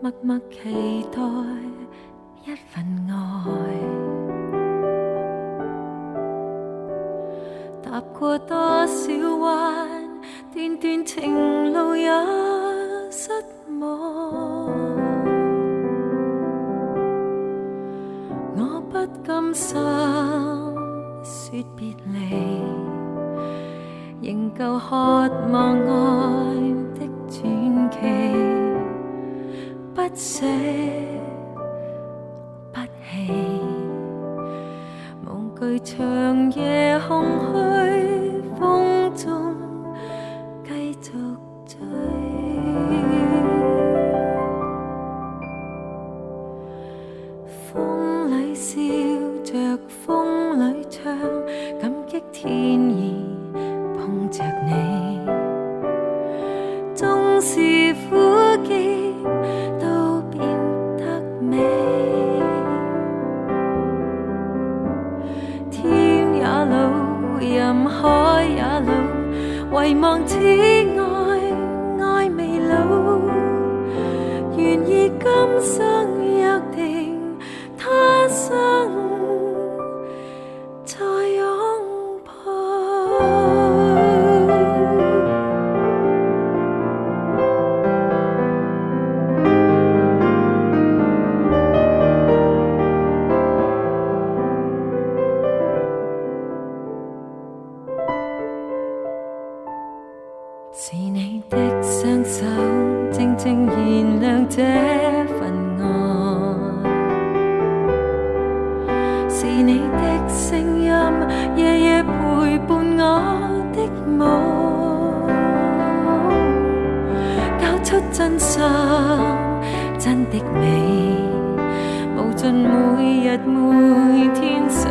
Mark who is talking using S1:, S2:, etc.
S1: 默默期待一份愛。踏過多少彎，段段情路也失望。我不甘心說別離，仍舊渴望愛的傳奇，不捨不棄，無懼長夜空虛，風中繼續追。風裏笑着，風裏唱，感激天意碰着你，縱是苦澀都變得美。天也老，任海也老，遺忘此愛，愛未老。願意今生約定，他生再擁抱。是你的雙手靜靜燃亮這份愛，是你的聲音夜夜陪伴我的夢，交出真心真的美，無盡每日每天想